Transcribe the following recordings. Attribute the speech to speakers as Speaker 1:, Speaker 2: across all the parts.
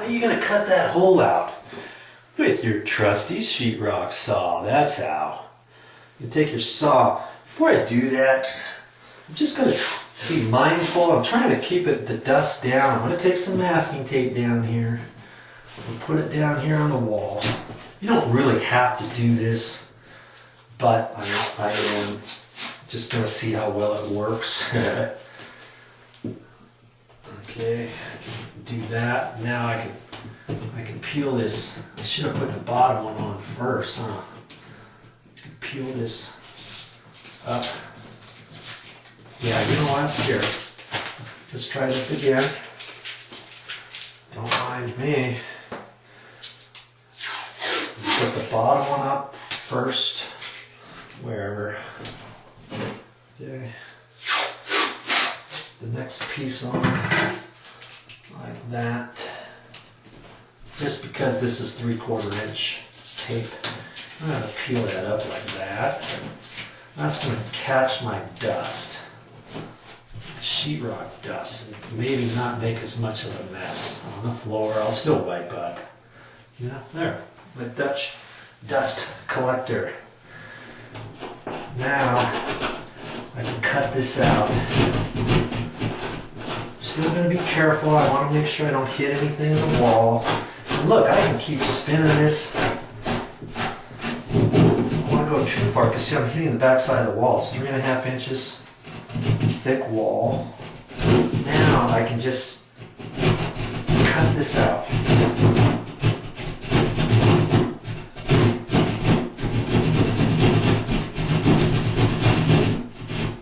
Speaker 1: How are you going to cut that hole out? With your trusty sheetrock saw, that's how. You take your saw. Before I do that, I'm just going to be mindful. I'm trying to keep the dust down. I'm going to take some masking tape down here and put it down here on the wall. You don't really have to do this, but I am just going to see how well it works. Okay, do that. Now I can peel this. I should have put the bottom one on first, huh? Peel this up. Yeah, you know what? Here, let's try this again. Don't mind me. Put the bottom one up first, wherever. Okay. The next piece on like that. Just because this is 3/4 inch tape, I'm going to peel that up like that. That's going to catch my dust, sheetrock dust, and maybe not make as much of a mess on the floor. I'll still wipe up. Yeah, there, my Dutch dust collector. Now I can cut this out. Still going to be careful. I want to make sure I don't hit anything in the wall. And look, I can keep spinning this. I don't want to go too far because see, I'm hitting the back side of the wall. It's 3.5 inches thick wall. Now I can just cut this out.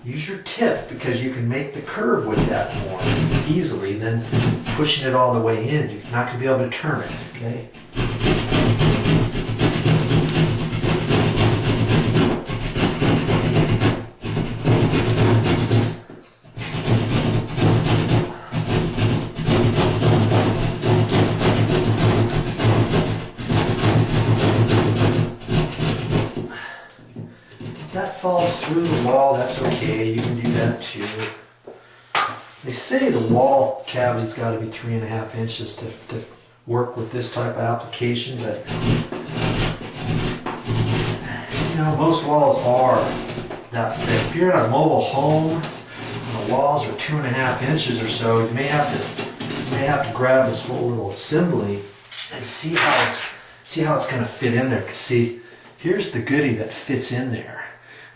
Speaker 1: Use your tip because you can make the curve with that more easily than pushing it all the way in. You're not going to be able to turn it, okay? If that falls through the wall, that's okay. You can do that too. They say the wall cavity's got to be 3.5 inches to work with this type of application, but you know, most walls are that thick. If you're in a mobile home and the walls are 2.5 inches or so, you may have to grab this whole little assembly and see how it's going to fit in there. 'Cause see, here's the goodie that fits in there,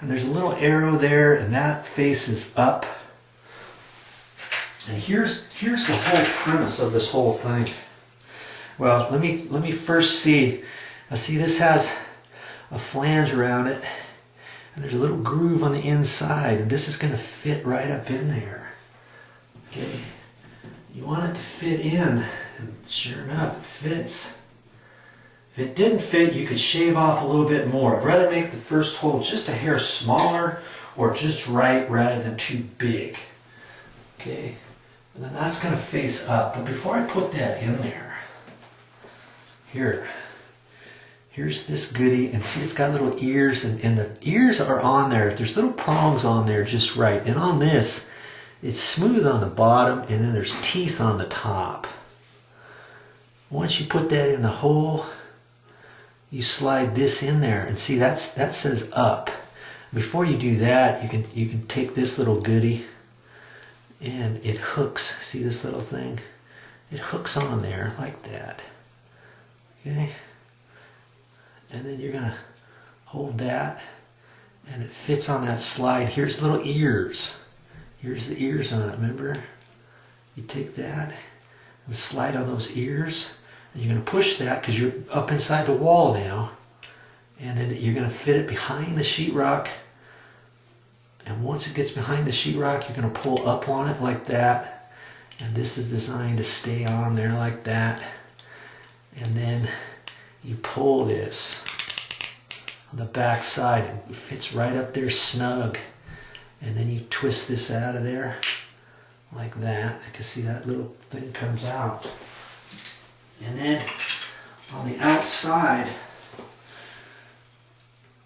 Speaker 1: and there's a little arrow there, and that faces up. And here's the whole premise of this whole thing. Well, let me first see. Now see, this has a flange around it, and there's a little groove on the inside, and this is going to fit right up in there. Okay, you want it to fit in, and sure enough, it fits. If it didn't fit, you could shave off a little bit more. I'd rather make the first hole just a hair smaller or just right rather than too big. Okay. And then that's going to face up. But before I put that in there, here's this goodie. And see, it's got little ears, and the ears are on there. There's little prongs on there just right. And on this, it's smooth on the bottom, and then there's teeth on the top. Once you put that in the hole, you slide this in there. And see, that says up. Before you do that, you can take this little goodie, and it hooks. See this little thing? It hooks on there like that. Okay? And then you're going to hold that, and it fits on that slide. Here's little ears. Here's the ears on it, remember? You take that and slide on those ears, and you're going to push that because you're up inside the wall now. And then you're going to fit it behind the sheetrock. And once it gets behind the sheetrock, you're going to pull up on it like that. And this is designed to stay on there like that. And then you pull this on the back side, and it fits right up there snug. And then you twist this out of there like that. You can see that little thing comes out. And then on the outside,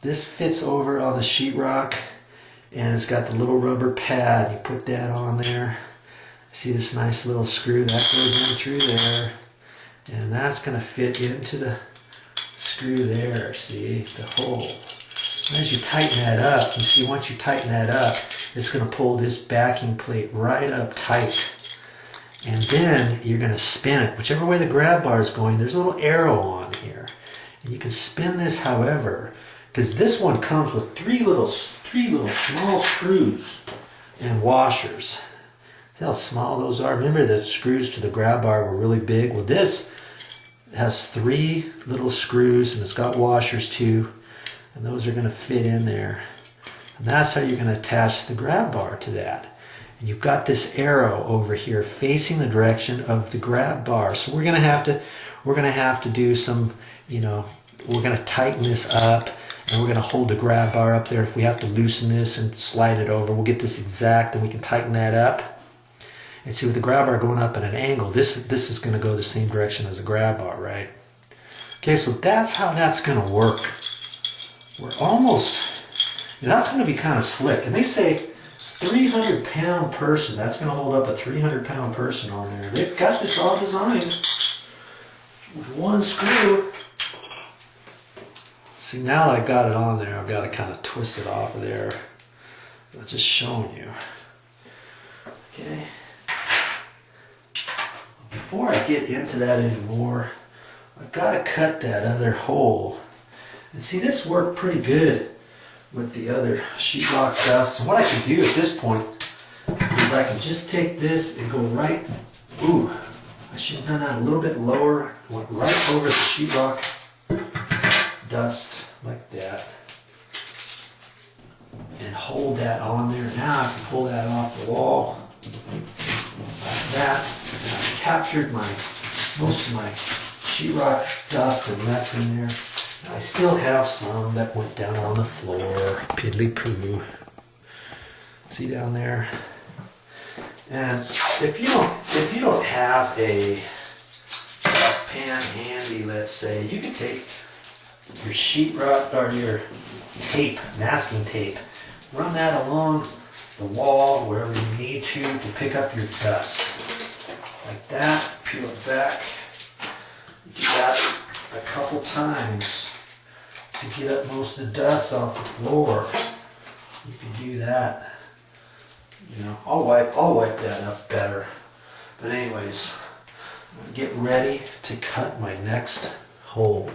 Speaker 1: this fits over on the sheetrock. And it's got the little rubber pad. You put that on there. See this nice little screw that goes in through there. And that's going to fit into the screw there, see, the hole. And as you tighten that up, you see once you tighten that up, it's going to pull this backing plate right up tight. And then you're going to spin it. Whichever way the grab bar is going, there's a little arrow on here. And you can spin this however, because this one comes with three little small screws and washers. See how small those are? Remember the screws to the grab bar were really big? Well, this has 3 little screws and it's got washers too. And those are going to fit in there. And that's how you're going to attach the grab bar to that. And you've got this arrow over here facing the direction of the grab bar. So we're going to have to do some, we're going to tighten this up and we're going to hold the grab bar up there. If we have to loosen this and slide it over, we'll get this exact and we can tighten that up. And see, with the grab bar going up at an angle, this is going to go the same direction as the grab bar, right? Okay, so that's how that's going to work. We're almost, that's going to be kind of slick. And they say 300-pound person, that's going to hold up a 300-pound person on there. They've got this all designed with one screw. See, now that I've got it on there, I've got to kind of twist it off of there. I'm just showing you. Okay. Before I get into that anymore, I've got to cut that other hole. And see, this worked pretty good with the other sheetrock dust. And what I can do at this point is I can just take this and go right, I should have done that a little bit lower. Went right over the sheetrock dust like that. And hold that on there. Now I can pull that off the wall like that. And I've captured most of my sheetrock dust and mess in there. And I still have some that went down on the floor. Piddly poo. See down there? And if you don't have a dustpan handy, let's say, you can take your sheetrock or your tape, masking tape, run that along the wall wherever you need to pick up your dust. Like that, peel it back. Do that a couple times to get up most of the dust off the floor. You can do that. I'll wipe that up better. But anyways, I'm gonna get ready to cut my next hole.